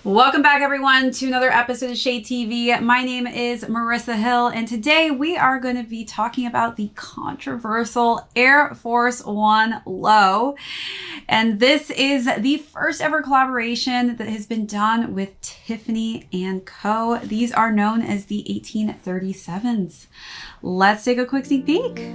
Welcome back, everyone, to another episode of Shade TV. My name is Marissa Hill, and today we are going to be talking about the controversial Air Force One low. And this is the first ever collaboration that has been done with Tiffany & Co. These are known as the 1837s. Let's take a quick sneak peek.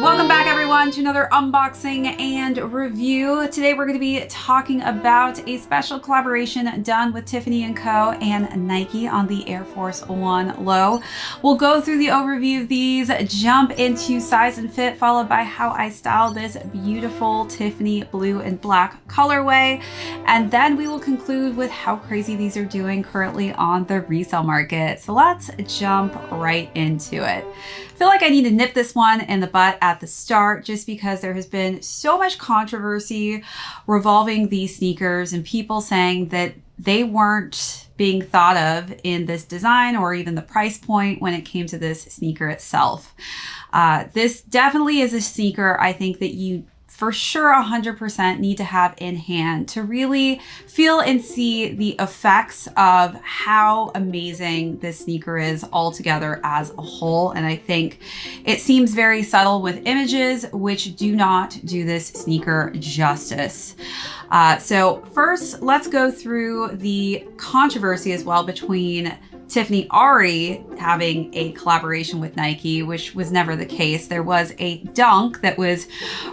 Welcome back, everyone, to another unboxing and review. Today we're going to be talking about a special collaboration done with Tiffany & Co. and Nike on the Air Force One low. We'll go through the overview of these, jump into size and fit, followed by how I styled this beautiful Tiffany blue and black colorway. And then we will conclude with how crazy these are doing currently on the resale market. So let's jump right into it. I feel like I need to nip this one in the butt at the start just because there has been so much controversy revolving these sneakers and people saying that they weren't being thought of in this design or even the price point when it came to this sneaker itself. This definitely is a sneaker I think that you for sure 100% need to have in hand to really feel and see the effects of how amazing this sneaker is altogether as a whole. And I think it seems very subtle with images, which do not do this sneaker justice. So first, let's go through the controversy as well between Tiffany already having a collaboration with Nike, which was never the case. There was a dunk that was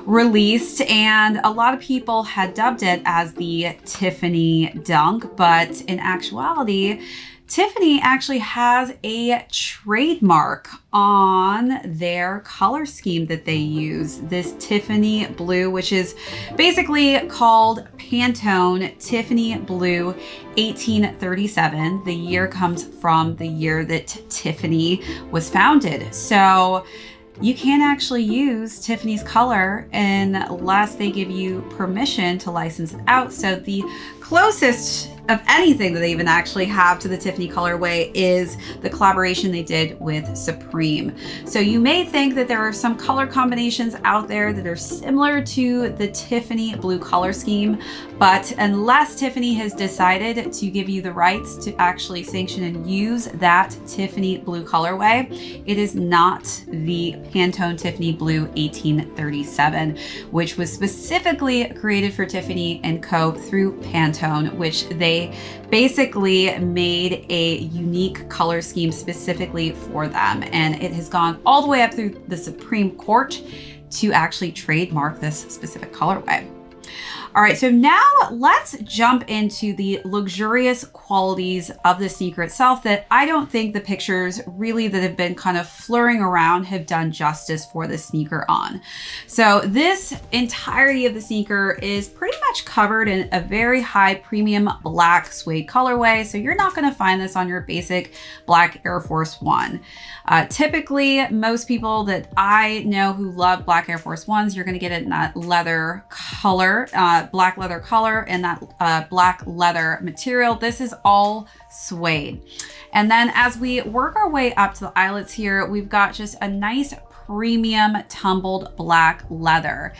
released and a lot of people had dubbed it as the Tiffany dunk, but in actuality, Tiffany actually has a trademark on their color scheme that they use. This Tiffany blue, which is basically called Pantone Tiffany Blue 1837. The year comes from the year that Tiffany was founded. So you can't actually use Tiffany's color unless they give you permission to license it out. So the closest of anything that they even actually have to the Tiffany colorway is the collaboration they did with Supreme. So you may think that there are some color combinations out there that are similar to the Tiffany blue color scheme, but unless Tiffany has decided to give you the rights to actually sanction and use that Tiffany blue colorway, it is not the Pantone Tiffany Blue 1837, which was specifically created for Tiffany & Co. through Pantone, which they basically made a unique color scheme specifically for them. And it has gone all the way up through the Supreme Court to actually trademark this specific colorway. All right, so now let's jump into the luxurious qualities of the sneaker itself that I don't think the pictures really that have been kind of flurrying around have done justice for the sneaker on. So this entirety of the sneaker is pretty much covered in a very high premium black suede colorway. So you're not gonna find this on your basic black Air Force One. Typically, most people that I know who love black Air Force Ones, you're gonna get it in that leather color, black leather color and that black leather material. This is all suede. And then as we work our way up to the eyelets here, we've got just a nice premium tumbled black leather.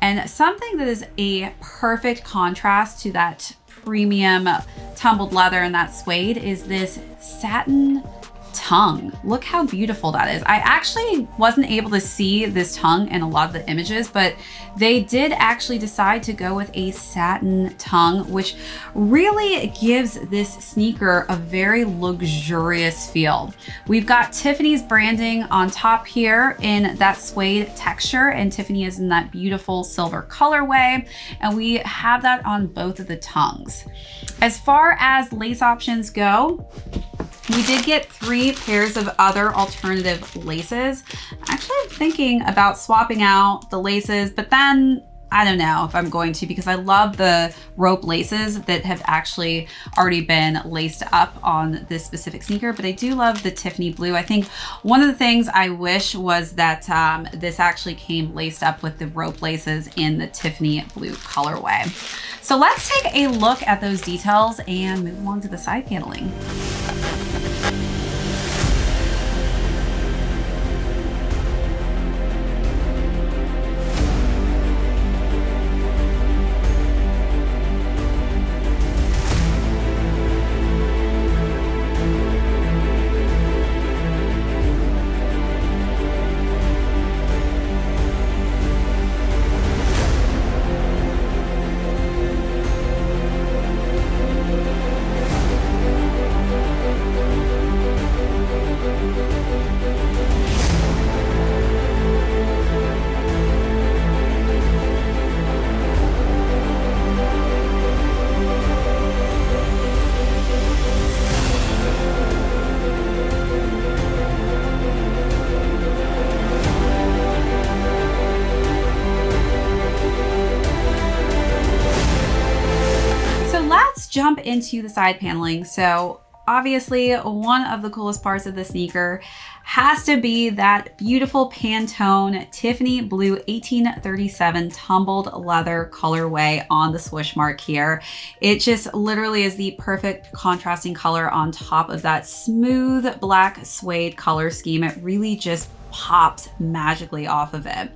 And something that is a perfect contrast to that premium tumbled leather and that suede is this satin tongue. Look how beautiful that is. I actually wasn't able to see this tongue in a lot of the images, but they did actually decide to go with a satin tongue, which really gives this sneaker a very luxurious feel. We've got Tiffany's branding on top here in that suede texture, and Tiffany is in that beautiful silver colorway, and we have that on both of the tongues. As far as lace options go, we did get 3 pairs of other alternative laces. Actually, I'm thinking about swapping out the laces, but then I don't know if I'm going to, because I love the rope laces that have actually already been laced up on this specific sneaker, but I do love the Tiffany blue. I think one of the things I wish was that this actually came laced up with the rope laces in the Tiffany blue colorway. So let's take a look at those details and move on to the side paneling. Jump into the side paneling. So obviously one of the coolest parts of the sneaker has to be that beautiful Pantone Tiffany blue 1837 tumbled leather colorway on the swoosh mark here. It just literally is the perfect contrasting color on top of that smooth black suede color scheme. It really just pops magically off of it.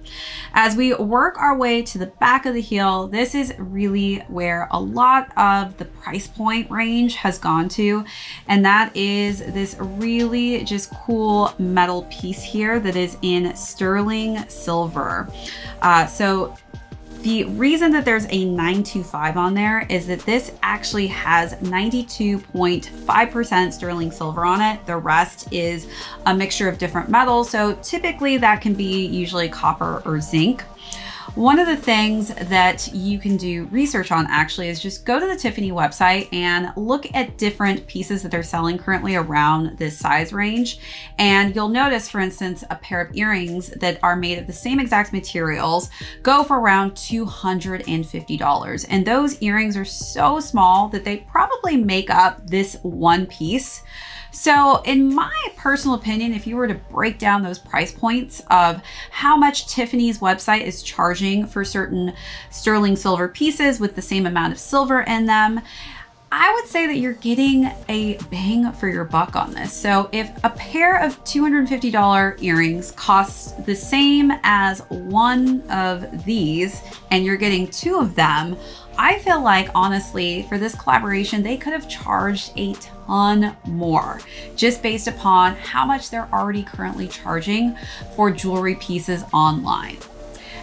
As we work our way to the back of the heel, this is really where a lot of the price point range has gone to, and that is this really just cool metal piece here that is in sterling silver. So the reason that there's a 925 on there is that this actually has 92.5% sterling silver on it. The rest is a mixture of different metals. So typically that can be usually copper or zinc. One of the things that you can do research on actually is just go to the Tiffany website and look at different pieces that they're selling currently around this size range. And you'll notice, for instance, a pair of earrings that are made of the same exact materials go for around $250. And those earrings are so small that they probably make up this one piece. So in my personal opinion, if you were to break down those price points of how much Tiffany's website is charging for certain sterling silver pieces with the same amount of silver in them, I would say that you're getting a bang for your buck on this. So if a pair of $250 earrings costs the same as one of these and you're getting 2 of them, I feel like honestly for this collaboration, they could have charged a ton more just based upon how much they're already currently charging for jewelry pieces online.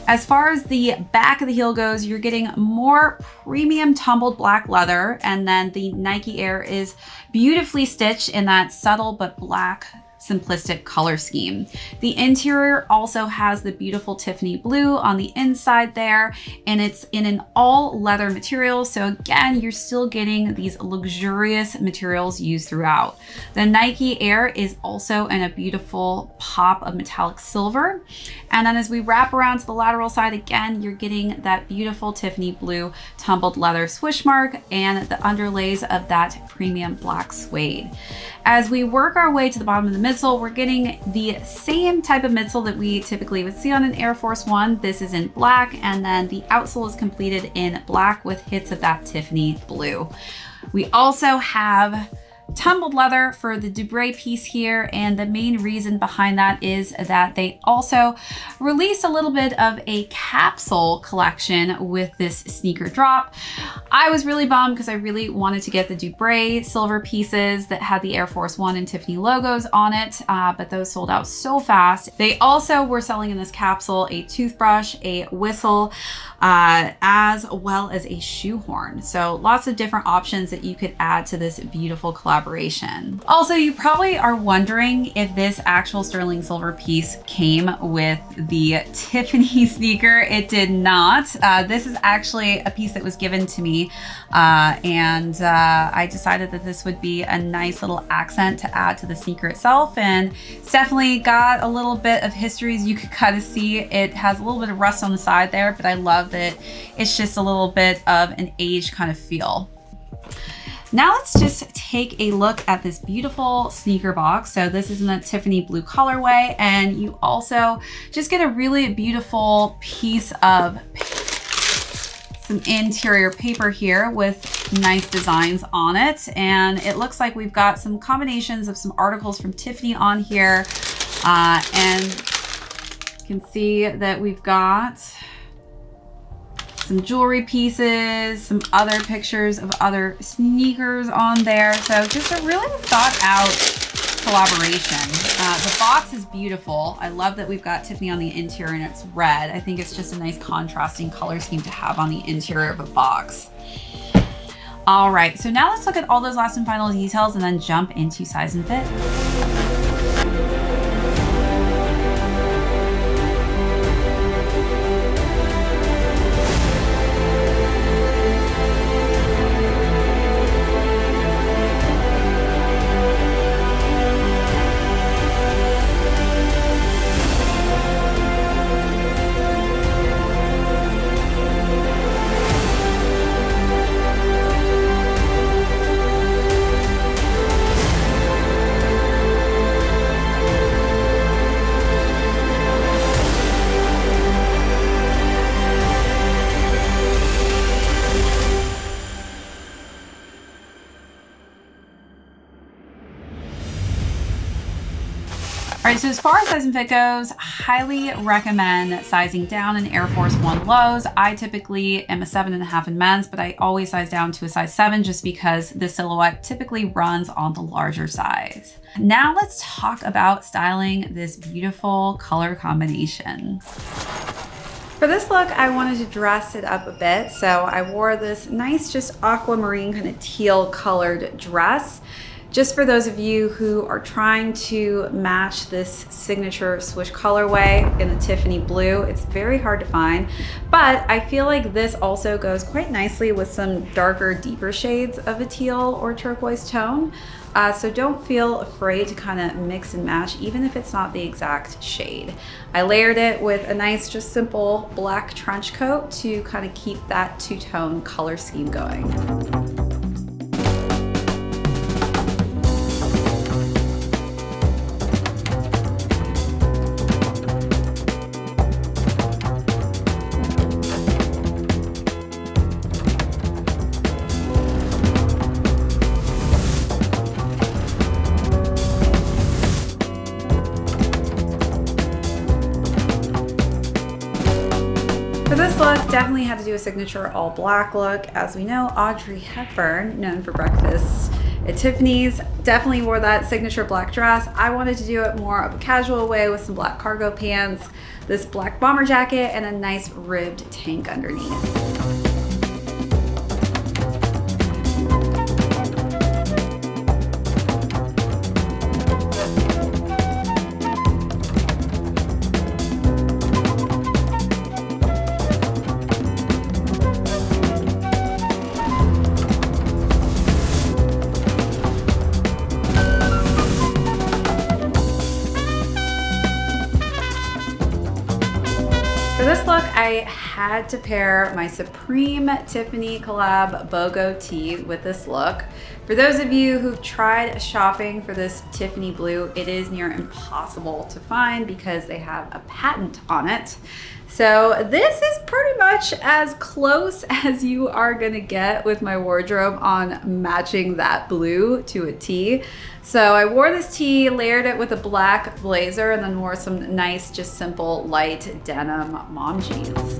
As far as the back of the heel goes, you're getting more premium tumbled black leather, and then the Nike Air is beautifully stitched in that subtle but black simplistic color scheme. The interior also has the beautiful Tiffany blue on the inside there, and it's in an all leather material. So again, you're still getting these luxurious materials used throughout. The Nike Air is also in a beautiful pop of metallic silver. And then as we wrap around to the lateral side, again, you're getting that beautiful Tiffany blue tumbled leather swoosh mark and the underlays of that premium black suede. As we work our way to the bottom of the midsole, we're getting the same type of midsole that we typically would see on an Air Force One. This is in black, and then the outsole is completed in black with hits of that Tiffany blue. We also have tumbled leather for the Dubray piece here, and the main reason behind that is that they also released a little bit of a capsule collection with this sneaker drop. I was really bummed because I really wanted to get the Dubray silver pieces that had the Air Force One and Tiffany logos on it, but those sold out so fast. They also were selling in this capsule a toothbrush, a whistle, as well as a shoehorn. So lots of different options that you could add to this beautiful collaboration. Also, you probably are wondering if this actual sterling silver piece came with the Tiffany sneaker. It did not. This is actually a piece that was given to me, and I decided that this would be a nice little accent to add to the sneaker itself, and it's definitely got a little bit of history, as you could kind of see. It has a little bit of rust on the side there, but I love that it's just a little bit of an aged kind of feel. Now let's just take a look at this beautiful sneaker box. So this is in the Tiffany blue colorway, and you also just get a really beautiful piece of some interior paper here with nice designs on it. And it looks like we've got some combinations of some articles from Tiffany on here. And you can see that we've got some jewelry pieces, some other pictures of other sneakers on there. So just a really thought out collaboration. The box is beautiful. I love that we've got Tiffany on the interior and it's red. I think it's just a nice contrasting color scheme to have on the interior of a box. All right, so now let's look at all those last and final details and then jump into size and fit. All right, so as far as size and fit goes, highly recommend sizing down in Air Force One lows. I typically am a 7.5 in men's, but I always size down to a size 7 just because the silhouette typically runs on the larger size. Now let's talk about styling this beautiful color combination. For this look, I wanted to dress it up a bit. So I wore this nice, just aquamarine kind of teal colored dress. Just for those of you who are trying to match this signature swoosh colorway in the Tiffany blue, it's very hard to find, but I feel like this also goes quite nicely with some darker, deeper shades of a teal or turquoise tone. So don't feel afraid to kind of mix and match, even if it's not the exact shade. I layered it with a nice, just simple black trench coat to kind of keep that two-tone color scheme going. For this look, definitely had to do a signature all black look. As we know, Audrey Hepburn, known for breakfast at Tiffany's, definitely wore that signature black dress. I wanted to do it more of a casual way with some black cargo pants, this black bomber jacket, and a nice ribbed tank underneath. For this look, I had to pair my Supreme Tiffany collab BOGO tee with this look. For those of you who've tried shopping for this Tiffany blue, it is near impossible to find because they have a patent on it. So this is pretty much as close as you are gonna get with my wardrobe on matching that blue to a tee. So I wore this tee, layered it with a black blazer, and then wore some nice, just simple, light denim mom jeans.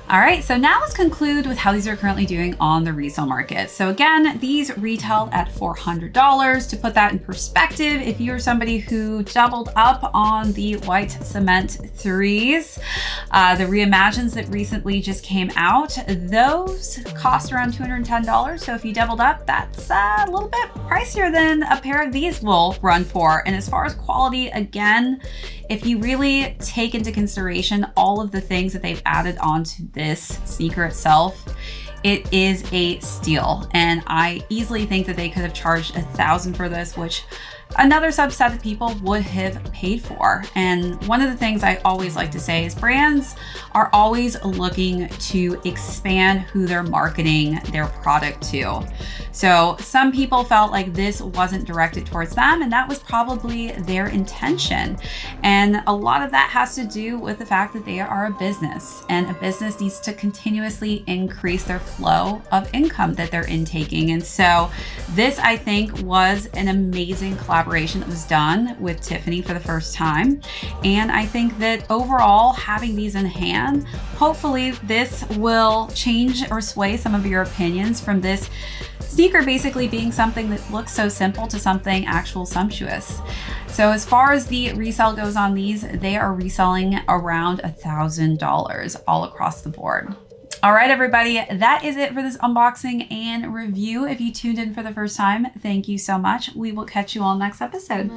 All right, so now let's conclude with how these are currently doing on the resale market. So again, these retailed at $400. To put that in perspective, if you're somebody who doubled up on the white cement threes, the reimagines that recently just came out, those cost around $210. So if you doubled up, that's a little bit pricier than a pair of these will run for. And as far as quality, again, if you really take into consideration all of the things that they've added onto this sneaker itself, it is a steal. And I easily think that they could have charged $1,000 for this, which another subset of people would have paid for. And one of the things I always like to say is brands are always looking to expand who they're marketing their product to. So some people felt like this wasn't directed towards them, and that was probably their intention. And a lot of that has to do with the fact that they are a business, and a business needs to continuously increase their flow of income that they're intaking. And so this, I think, was an amazing collaboration that was done with Tiffany for the first time. And I think that overall, having these in hand, hopefully this will change or sway some of your opinions from this sneaker basically being something that looks so simple to something actual sumptuous. So as far as the resale goes on these, they are reselling around $1,000 all across the board. All right, everybody, that is it for this unboxing and review. If you tuned in for the first time, thank you so much. We will catch you all next episode.